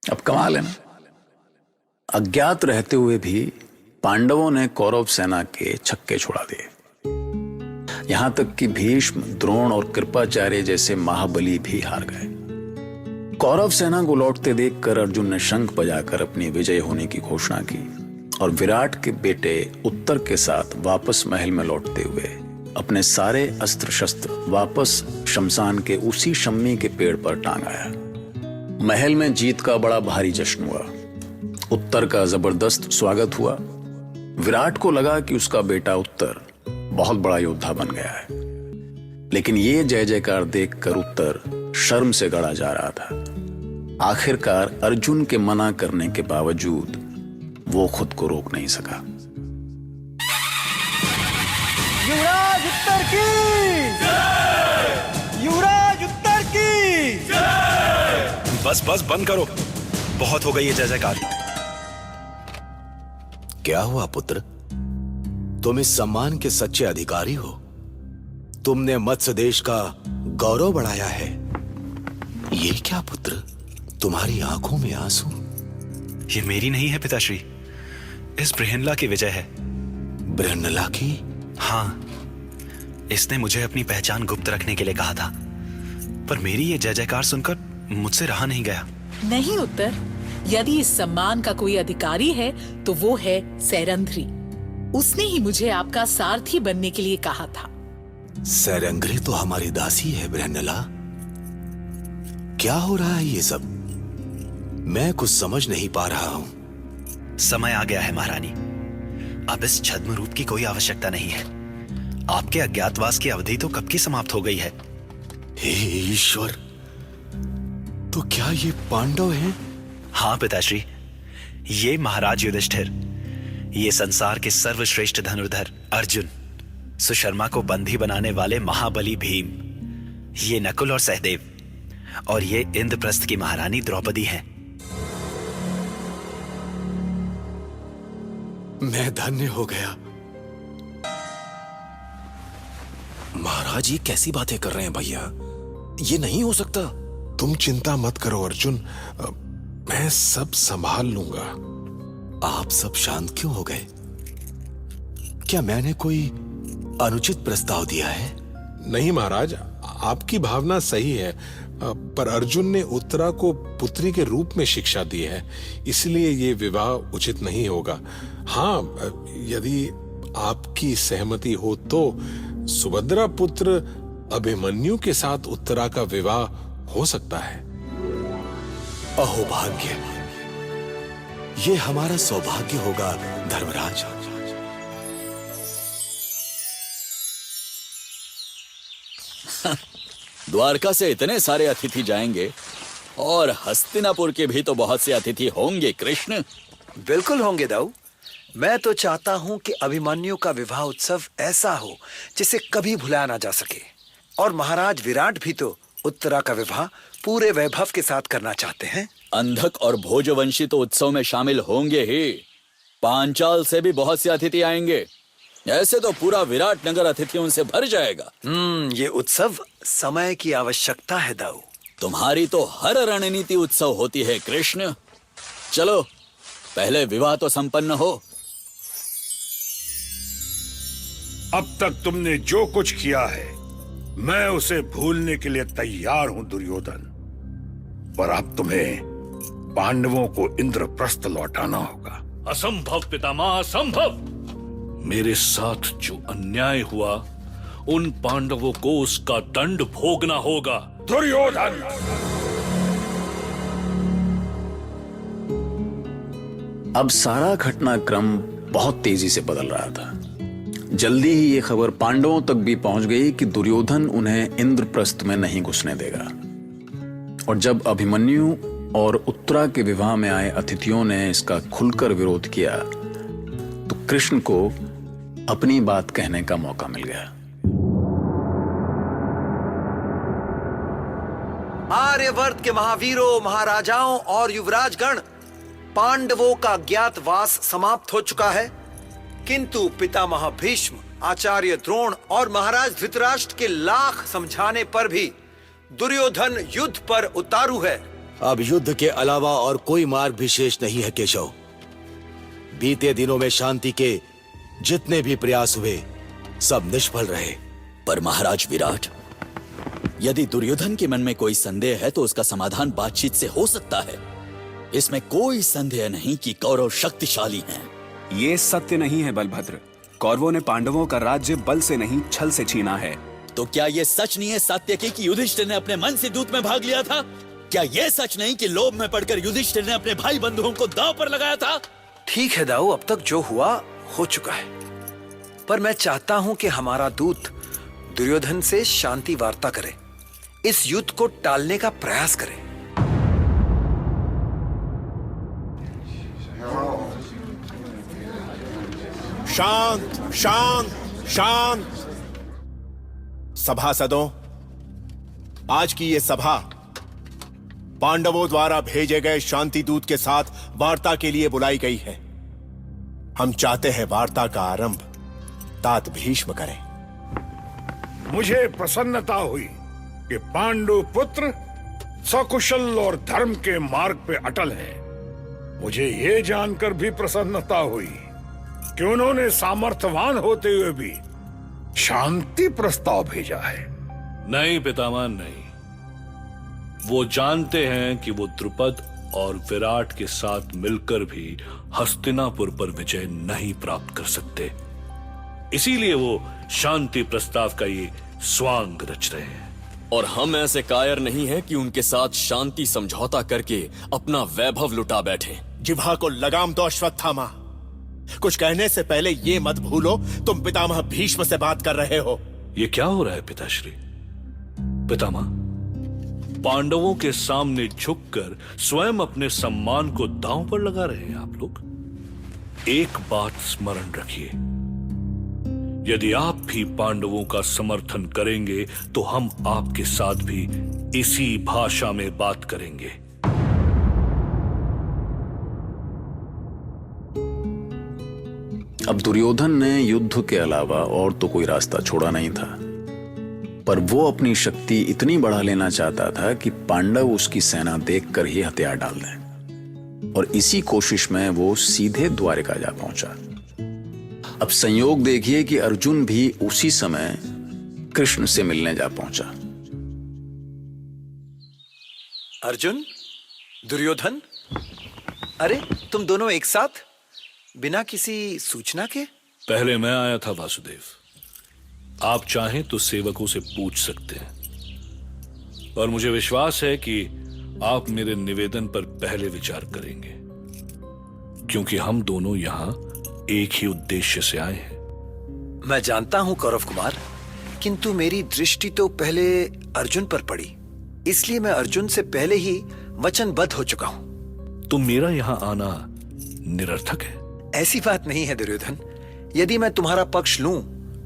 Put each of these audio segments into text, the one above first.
अब कमाल है ना, अज्ञात रहते हुए भी पांडवों ने कौरव सेना के छक्के छुड़ा दिए। यहां तक कि भीष्म, द्रोण और कृपाचार्य जैसे महाबली भी हार गए। कौरव सेना को लौटते देखकर अर्जुन ने शंख बजाकर अपनी विजय होने की घोषणा की और विराट के बेटे उत्तर के साथ वापस महल में लौटते हुए अपने सारे अस्त्र शस्त्र वापस शमशान के उसी शम्मी के पेड़ पर टांग आया। महल में जीत का बड़ा भारी जश्न हुआ। उत्तर का जबरदस्त स्वागत हुआ। विराट को लगा कि उसका बेटा उत्तर बहुत बड़ा योद्धा बन गया है, लेकिन ये जय जयकार देखकर उत्तर शर्म से गड़ा जा रहा था। आखिरकार अर्जुन के मना करने के बावजूद वो खुद को रोक नहीं सका। युवराज उत्तर की जय! युवराज उत्तर की जय! बस बस बंद करो, बहुत हो गई है जय जयकार। क्या हुआ पुत्र? तुम इस सम्मान के सच्चे अधिकारी हो। तुमने मत्स्य देश का गौरव बढ़ाया है। ये क्या पुत्र, तुम्हारी आंखों में आंसू? ये मेरी नहीं है पिताश्री, इस बृहन्नला की विजय है। बृहन्नला की? हाँ, इसने मुझे अपनी पहचान गुप्त रखने के लिए कहा था, पर मेरी ये जय जयकार सुनकर मुझसे रहा नहीं गया। नहीं उत्तर, यदि इस सम्मान का कोई अधिकारी है तो वो है सैरंध्री। उसने ही मुझे आपका सारथी बनने के लिए कहा था। सैरंध्री तो हमारी दासी है बृहन्नला। क्या हो रहा है ये सब? मैं कुछ समझ नहीं पा रहा हूं। समय आ गया है महारानी, अब इस छद्म रूप की कोई आवश्यकता नहीं है। आपके अज्ञातवास की अवधि तो कब की समाप्त हो गई है। हे ईश्वर, तो क्या ये पांडव हैं? हाँ पिताश्री, ये महाराज युधिष्ठिर, ये संसार के सर्वश्रेष्ठ धनुर्धर अर्जुन, सुशर्मा को बंदी बनाने वाले महाबली भीम, ये नकुल और सहदेव, और ये इंद्रप्रस्थ की महारानी द्रौपदी हैं। मैं धन्य हो गया। महाराज, ये कैसी बातें कर रहे हैं भैया? ये नहीं हो सकता। तुम चिंता मत करो अर्जुन, मैं सब संभाल लूंगा। आप सब शांत क्यों हो गए? क्या मैंने कोई अनुचित प्रस्ताव दिया है? नहीं महाराज, आपकी भावना सही है, पर अर्जुन ने उत्तरा को पुत्री के रूप में शिक्षा दी है, इसलिए ये विवाह उचित नहीं होगा। हाँ, यदि आपकी सहमति हो तो सुभद्रा पुत्र अभिमन्यु के साथ उत्तरा का विवाह हो सकता है। अहो भाग्य, ये हमारा सौभाग्य होगा धर्मराज। द्वारका से इतने सारे अतिथि जाएंगे और हस्तिनापुर के भी तो बहुत से अतिथि होंगे कृष्ण। बिल्कुल होंगे दाऊ। मैं तो चाहता हूं कि अभिमन्यु का विवाह उत्सव ऐसा हो जिसे कभी भुलाया ना जा सके। और महाराज विराट भी तो उत्तरा का विवाह पूरे वैभव के साथ करना चाहते हैं। अंधक और भोजवंशी तो उत्सव में शामिल होंगे ही, पांचाल से भी बहुत से अतिथि आएंगे। ऐसे तो पूरा विराट नगर अतिथियों से भर जाएगा। ये उत्सव समय की आवश्यकता है दाऊ। तुम्हारी तो हर रणनीति उत्सव होती है कृष्ण। चलो पहले विवाह तो संपन्न हो। अब तक तुमने जो कुछ किया है मैं उसे भूलने के लिए तैयार हूं दुर्योधन, पर अब तुम्हें पांडवों को इंद्रप्रस्थ लौटाना होगा। असंभव पितामह, असंभव। मेरे साथ जो अन्याय हुआ उन पांडवों को उसका दंड भोगना होगा। दुर्योधन! अब सारा घटनाक्रम बहुत तेजी से बदल रहा था। जल्दी ही ये खबर पांडवों तक भी पहुंच गई कि दुर्योधन उन्हें इंद्रप्रस्थ में नहीं घुसने देगा। और जब अभिमन्यु और उत्तरा के विवाह में आए अतिथियों ने इसका खुलकर विरोध किया तो कृष्ण को अपनी बात कहने का मौका मिल गया। आर्यवर्त के महावीरों, महाराजाओं और युवराजगण, पांडवों का ज्ञातवास समाप्त हो चुका है, किंतु पितामह भीष्म, आचार्य द्रोण और महाराज धृतराष्ट्र के लाख समझाने पर भी दुर्योधन युद्ध पर उतारू है। अब युद्ध के अलावा और कोई मार्ग भी शेष नहीं है केशव। बीते दिनों में शांति के जितने भी प्रयास हुए सब निष्फल रहे। पर महाराज विराट, यदि दुर्योधन के मन में कोई संदेह है तो उसका समाधान बातचीत से हो सकता है। इसमें कोई संदेह नहीं कि कौरव शक्तिशाली हैं। ये सत्य नहीं है बलभद्र। कौरवों ने पांडवों का राज्य बल से नहीं छल से छीना है। तो क्या ये सच नहीं है सात्यकी कि युधिष्ठिर ने अपने मन से दूत में भाग लिया था? क्या ये सच नहीं कि लोभ में पड़कर युधिष्ठिर ने अपने भाई बंधुओं को दांव पर लगाया था? ठीक है दाऊ, अब तक जो हुआ हो चुका है, पर मैं चाहता हूं कि हमारा दूत दुर्योधन से शांति वार्ता करे, इस युद्ध को टालने का प्रयास करे। शांत शांत शांत। सभासदों, आज की ये सभा पांडवों द्वारा भेजे गए शांति दूत के साथ वार्ता के लिए बुलाई गई है। हम चाहते हैं वार्ता का आरंभ तात भीष्म करें। मुझे प्रसन्नता हुई कि पांडु पुत्र सकुशल और धर्म के मार्ग पे अटल हैं। मुझे ये जानकर भी प्रसन्नता हुई कि उन्होंने सामर्थ्यवान होते हुए भी शांति प्रस्ताव भेजा है। नहीं पितामह, नहीं। वो जानते हैं कि वो द्रुपद और विराट के साथ मिलकर भी हस्तिनापुर पर विजय नहीं प्राप्त कर सकते। इसीलिए वो शांति प्रस्ताव का ये स्वांग रच रहे हैं। और हम ऐसे कायर नहीं हैं कि उनके साथ शांति समझौता करके अपना वैभव लुटा बैठे। जिह्वा को लगाम दो अश्वत्थामा। कुछ कहने से पहले ये मत भूलो तुम पितामह भीष्म से बात कर रहे हो। ये क्या हो रहा है पिताश्री? पितामह, पांडवों के सामने झुककर स्वयं अपने सम्मान को दांव पर लगा रहे हैं आप लोग। एक बात स्मरण रखिए, यदि आप भी पांडवों का समर्थन करेंगे तो हम आपके साथ भी इसी भाषा में बात करेंगे। अब दुर्योधन ने युद्ध के अलावा और तो कोई रास्ता छोड़ा नहीं था, पर वो अपनी शक्ति इतनी बढ़ा लेना चाहता था कि पांडव उसकी सेना देखकर ही हथियार डाल दें, और इसी कोशिश में वो सीधे द्वारिका जा पहुंचा। अब संयोग देखिए कि अर्जुन भी उसी समय कृष्ण से मिलने जा पहुंचा। अर्जुन, दुर्योधन, अरे तुम दोनों एक साथ, बिना किसी सूचना के? पहले मैं आया था वासुदेव। आप चाहें तो सेवकों से पूछ सकते हैं, और मुझे विश्वास है कि आप मेरे निवेदन पर पहले विचार करेंगे, क्योंकि हम दोनों यहां एक ही उद्देश्य से आए हैं। मैं जानता हूं कौरव कुमार, किंतु मेरी दृष्टि तो पहले अर्जुन पर पड़ी, इसलिए मैं अर्जुन से पहले ही वचनबद्ध हो चुका हूं। तो मेरा यहां आना निरर्थक है? ऐसी बात नहीं है दुर्योधन। यदि मैं तुम्हारा पक्ष लूं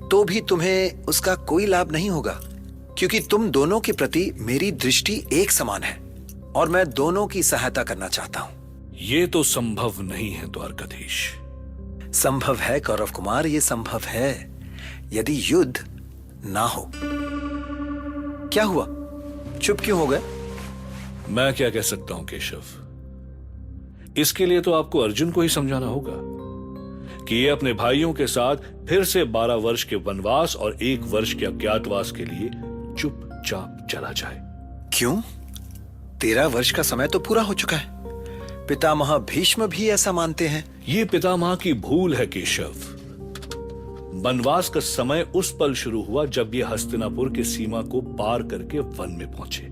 तो भी तुम्हें उसका कोई लाभ नहीं होगा, क्योंकि तुम दोनों के प्रति मेरी दृष्टि एक समान है और मैं दोनों की सहायता करना चाहता हूं। ये तो संभव नहीं है द्वारकाधीश। संभव है कौरव कुमार, ये संभव है, यदि युद्ध ना हो। क्या हुआ, चुप क्यों हो गए? मैं क्या कह सकता हूं केशव? इसके लिए तो आपको अर्जुन को ही समझाना होगा कि ये अपने भाइयों के साथ फिर से 12 वर्ष के वनवास और 1 वर्ष के अज्ञातवास के लिए चुपचाप चला जाए। क्यों? 13 वर्ष का समय तो पूरा हो चुका है। पितामह भीष्म भी ऐसा मानते हैं। ये पितामह की भूल है केशव। वनवास का समय उस पल शुरू हुआ जब ये हस्तिनापुर की सीमा को पार करके वन में पहुंचे।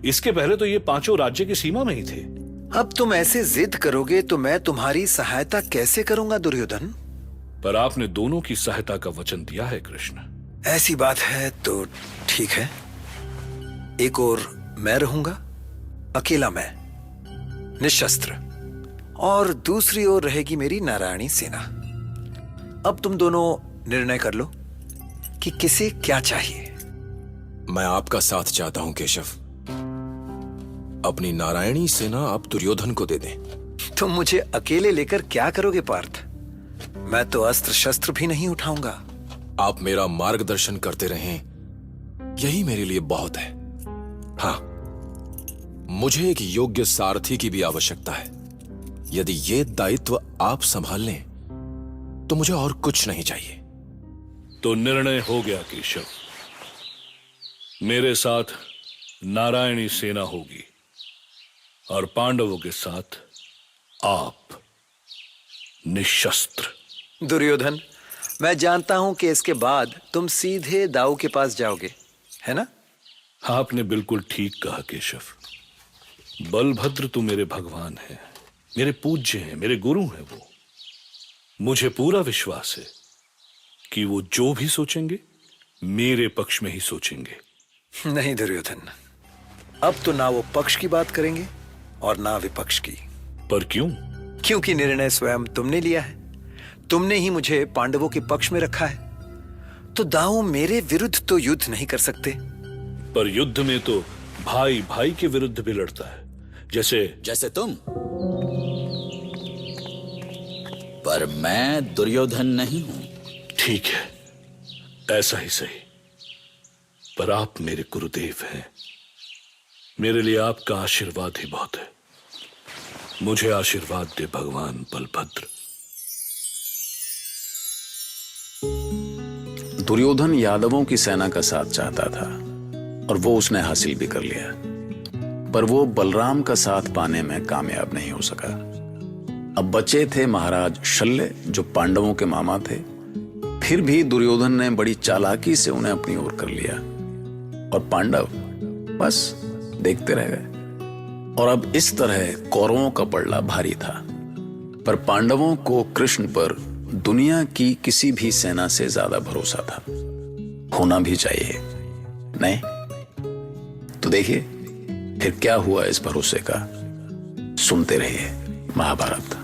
इसके पहले तो ये 5 राज्य की सीमा में ही थे। अब तुम ऐसे जिद करोगे तो मैं तुम्हारी सहायता कैसे करूंगा दुर्योधन? पर आपने दोनों की सहायता का वचन दिया है कृष्ण। ऐसी बात है तो ठीक है, एक और मैं रहूंगा, अकेला मैं, निशस्त्र, और दूसरी ओर रहेगी मेरी नारायणी सेना। अब तुम दोनों निर्णय कर लो कि किसे क्या चाहिए। मैं आपका साथ चाहता हूं केशव। अपनी नारायणी सेना आप दुर्योधन को दे दें। तुम मुझे अकेले लेकर क्या करोगे पार्थ? मैं तो अस्त्र शस्त्र भी नहीं उठाऊंगा। आप मेरा मार्गदर्शन करते रहें, यही मेरे लिए बहुत है। हाँ, मुझे एक योग्य सारथी की भी आवश्यकता है। यदि ये दायित्व आप संभाल लें तो मुझे और कुछ नहीं चाहिए। तो निर्णय हो गया केशव, मेरे साथ नारायणी सेना होगी और पांडवों के साथ आप निशस्त्र। दुर्योधन, मैं जानता हूं कि इसके बाद तुम सीधे दाऊ के पास जाओगे, है ना? आपने बिल्कुल ठीक कहा केशव। बलभद्र तो मेरे भगवान हैं, मेरे पूज्य हैं, मेरे गुरु हैं। वो मुझे पूरा विश्वास है कि वो जो भी सोचेंगे मेरे पक्ष में ही सोचेंगे। नहीं दुर्योधन, अब तो ना वो पक्ष की बात करेंगे और ना विपक्ष की। पर क्यों? क्योंकि निर्णय स्वयं तुमने लिया है। तुमने ही मुझे पांडवों के पक्ष में रखा है। तो दाऊ मेरे विरुद्ध तो युद्ध नहीं कर सकते। पर युद्ध में तो भाई भाई के विरुद्ध भी लड़ता है, जैसे तुम। पर मैं दुर्योधन नहीं हूं। ठीक है, ऐसा ही सही। पर आप मेरे गुरुदेव हैं। मेरे लिए आपका आशीर्वाद ही बहुत है। मुझे आशीर्वाद दे भगवान बलभद्र। दुर्योधन यादवों की सेना का साथ चाहता था और वो उसने हासिल भी कर लिया, पर वो बलराम का साथ पाने में कामयाब नहीं हो सका। अब बचे थे महाराज शल्य, जो पांडवों के मामा थे। फिर भी दुर्योधन ने बड़ी चालाकी से उन्हें अपनी ओर कर लिया और पांडव बस देखते रह गए। और अब इस तरह कौरवों का पलड़ा भारी था। पर पांडवों को कृष्ण पर दुनिया की किसी भी सेना से ज्यादा भरोसा था, होना भी चाहिए। नहीं तो देखिए फिर क्या हुआ इस भरोसे का। सुनते रहिए महाभारत।